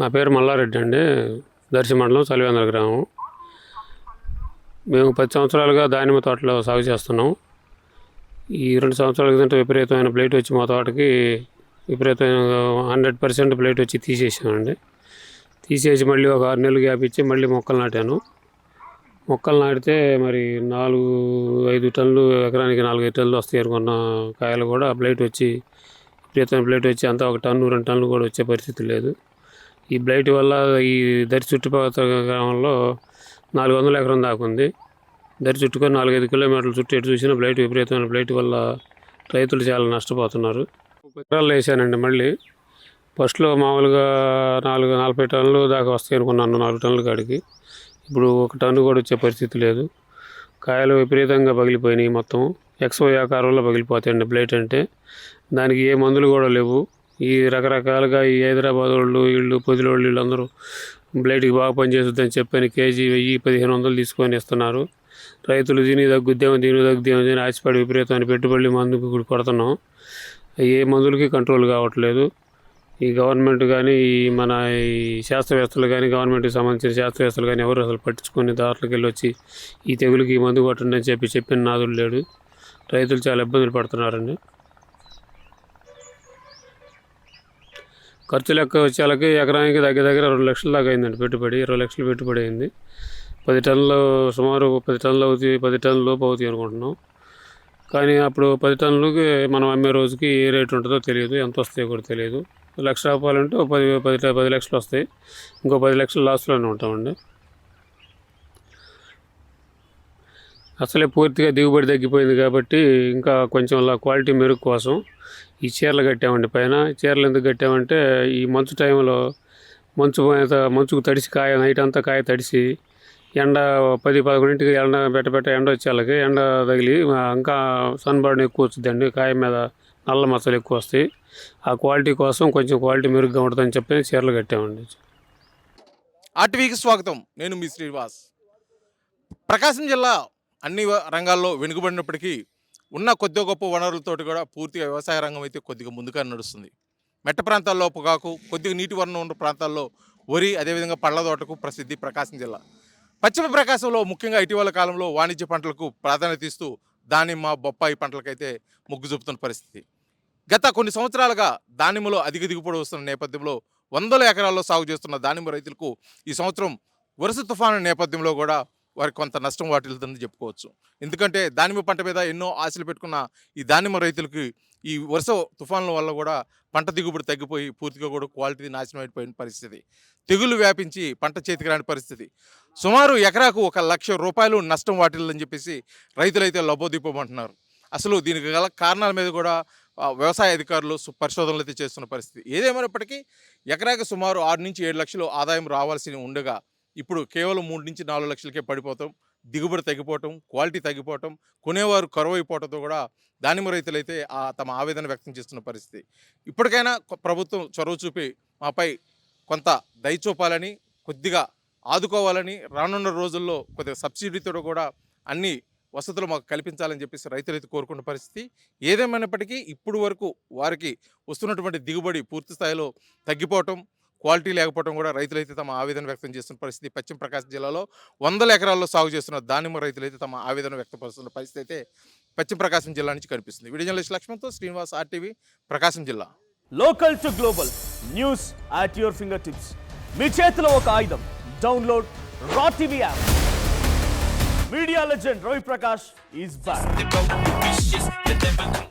నా పేరు మల్లారెడ్డి అండి. దర్శి మండలం చలివేంద్ర గ్రామం. మేము 10 సంవత్సరాలుగా దానిమ్మ తోటలో సాగు చేస్తున్నాం. ఈ 2 సంవత్సరాల క్రితం విపరీతమైన బ్లైట్ వచ్చి మా తోటకి విపరీతమైన 100% బ్లైట్ వచ్చి తీసేసామండి. తీసేసి మళ్ళీ ఒక 6 నెలలు గ్యాప్ ఇచ్చి మళ్ళీ మొక్కలు నాటాను. మొక్కలు నాటితే మరి 4-5 టన్నులు, ఎకరానికి 4-5 టన్నులు వస్తాయి అనుకున్న కాయలు కూడా బ్లైట్ వచ్చి విపరీతమైన బ్లైట్ వచ్చి అంతా 1 టన్ను 2 టన్నులు కూడా వచ్చే పరిస్థితి లేదు. ఈ బ్లైట్ వల్ల ఈ దరి చుట్టుపక్కల గ్రామంలో 400 ఎకరం దాకా ఉంది. దరి చుట్టుకొని 4-5 కిలోమీటర్ల చుట్టూ ఎటు చూసినా బ్లైట్, విపరీతమైన బ్లైట్ వల్ల రైతులు చాలా నష్టపోతున్నారు. 30 ఎకరాలు వేసానండి. మళ్ళీ ఫస్ట్లో మామూలుగా 40 టన్నులు దాకా వస్తాయి అనుకున్నాను 4 టన్నుల కాడికి. ఇప్పుడు 1 టన్ను కూడా వచ్చే పరిస్థితి లేదు. కాయలు విపరీతంగా పగిలిపోయినాయి. మొత్తం ఎక్స్వై ఆకారంలో పగిలిపోతాయండి బ్లైట్ అంటే. దానికి ఏ మందులు కూడా లేవు. ఈ రకరకాలుగా ఈ హైదరాబాద్ వాళ్ళు వీళ్ళు పొదిలోళ్ళు వీళ్ళందరూ బ్లైట్కి బాగా పనిచేస్తుందని చెప్పని కేజీ 1000-1500 తీసుకొని ఇస్తున్నారు. రైతులు దీనికి తగ్గుద్దేమని ఆశపడి విపరీతమైన పెట్టుబడి మందుకు కూడా కొడుతున్నాం. ఏ మందులకి కంట్రోల్ కావట్లేదు. ఈ గవర్నమెంట్ కానీ మన ఈ శాస్త్రవేత్తలు కానీ, గవర్నమెంట్కి సంబంధించిన శాస్త్రవేత్తలు కానీ ఎవరు అసలు పట్టించుకొని దాంట్లోకి వెళ్ళి వచ్చి ఈ తెగులకి ఈ మందు కొట్టండి అని చెప్పిన నాదులు లేడు. రైతులు చాలా ఇబ్బందులు పడుతున్నారండి. ఖర్చు లెక్క వచ్చేళ్ళకి ఎకరానికి దగ్గర 2 లక్షల దాకా అయిందండి పెట్టుబడి. 20 లక్షలు పెట్టుబడి అయింది. 10 టన్నులు సుమారు 10 టన్నులు అవుతాయి, 10 టన్నుల లోపు అవుతాయి అనుకుంటున్నాం. కానీ అప్పుడు 10 టన్నులకి మనం అమ్మే రోజుకి ఏ రేటు ఉంటుందో తెలియదు, ఎంత వస్తాయో కూడా తెలియదు. ₹1,00,000 అంటే 10 లక్షలు వస్తాయి. ఇంకో 10 లక్షలు లాస్లోనే ఉంటామండి. అసలే పూర్తిగా దిగుబడి తగ్గిపోయింది కాబట్టి ఇంకా కొంచెం క్వాలిటీ మెరుగు కోసం ఈ చీరలు కట్టామండి పైన. చీరలు ఎందుకు కట్టామంటే ఈ మంచు టైంలో మంచుకు తడిసి కాయ నైట్ అంతా కాయ తడిసి ఎండ 10-11ంటికి ఎండ వచ్చేళ్ళకి ఎండ తగిలి ఇంకా సన్బర్న్ ఎక్కువ వచ్చిందండి. కాయ మీద నల్ల మచ్చలు ఎక్కువ వస్తాయి. ఆ క్వాలిటీ కోసం కొంచెం క్వాలిటీ మెరుగ్గా ఉంటుందని చెప్పి చీరలు కట్టామండి. ఆర్టీవీకి స్వాగతం. నేను మీ శ్రీనివాస్. ప్రకాశం జిల్లా అన్ని రంగాల్లో వెనుకబడినప్పటికీ ఉన్న కొద్ది గొప్ప వనరులతోటి కూడా పూర్తిగా వ్యవసాయ రంగం అయితే కొద్దిగా ముందుగా నడుస్తుంది. మెట్ట ప్రాంతాల్లో పొగాకు, కొద్దిగా నీటి వనరు ఉన్న ప్రాంతాల్లో వరి, అదేవిధంగా పళ్ళ తోటకు ప్రసిద్ధి ప్రకాశం జిల్లా. పశ్చిమ ప్రకాశంలో ముఖ్యంగా ఇటీవల కాలంలో వాణిజ్య పంటలకు ప్రాధాన్యత ఇస్తూ దానిమ్మ, బొప్పాయి పంటలకైతే మొగ్గు చూపుతున్న పరిస్థితి. గత కొన్ని సంవత్సరాలుగా దానిమ్మలో అధిక దిగుబడి వస్తున్న నేపథ్యంలో 100 ఎకరాల్లో సాగు చేస్తున్న దానిమ్మ రైతులకు ఈ సంవత్సరం వరుస తుఫాను నేపథ్యంలో కూడా వారికి కొంత నష్టం వాటిల్తుందని చెప్పుకోవచ్చు. ఎందుకంటే దానిమ్మ పంట మీద ఎన్నో ఆశలు పెట్టుకున్న ఈ దానిమ్మ రైతులకి ఈ వరుస తుఫాన్ల వల్ల కూడా పంట దిగుబడి తగ్గిపోయి పూర్తిగా కూడా క్వాలిటీ నాశనం అయిపోయిన పరిస్థితి. తెగులు వ్యాపించి పంట చేతికి రాని పరిస్థితి. సుమారు ఎకరాకు ₹1,00,000 నష్టం వాటిల్లని చెప్పేసి రైతులైతే లబోదీపమంటున్నారు. అసలు దీనికి గల కారణాల మీద కూడా వ్యవసాయ అధికారులు పరిశోధనలు అయితే చేస్తున్న పరిస్థితి. ఏదేమైనప్పటికీ ఎకరాకి సుమారు 6-7 లక్షలు ఆదాయం రావాల్సి ఉండగా ఇప్పుడు కేవలం 3-4 లక్షలకే పడిపోవటం, దిగుబడి తగ్గిపోవటం, క్వాలిటీ తగ్గిపోవటం, కొనేవారు కరువైపోవడంతో కూడా దానిమ్మ రైతులైతే తమ ఆవేదన వ్యక్తం చేస్తున్న పరిస్థితి. ఇప్పటికైనా ప్రభుత్వం చొరవ చూపి మాపై కొంత దయ చూపాలని, కొద్దిగా ఆదుకోవాలని, రానున్న రోజుల్లో కొద్దిగా సబ్సిడీతో కూడా అన్ని వసతులు మాకు కల్పించాలని చెప్పేసి రైతులైతే కోరుకున్న పరిస్థితి. ఏదేమైనప్పటికీ ఇప్పుడు వరకు వారికి వస్తున్నటువంటి దిగుబడి పూర్తి స్థాయిలో తగ్గిపోవటం, క్వాలిటీ లేకపోవడం కూడా రైతులైతే తమ ఆవేదన వ్యక్తం చేస్తున్న పరిస్థితి. పశ్చిమ ప్రకాశం జిల్లాలో 100 ఎకరాల్లో సాగు చేస్తున్న దానిమ్మ రైతులైతే తమ ఆవేదన వ్యక్తపరుస్తున్న పరిస్థితి అయితే పశ్చిమ ప్రకాశం జిల్లా నుంచి కనిపిస్తుంది. వీడియో జర్నలిస్ట్ లక్ష్మణ్తో శ్రీనివాస్, ఆర్టీవీ, ప్రకాశం జిల్లా. Local to global news at your finger tips. మీ చేతిలో ఒక ఆయుధం. డౌన్లోడ్ రా TV app. Media legend Ravi Prakash is back.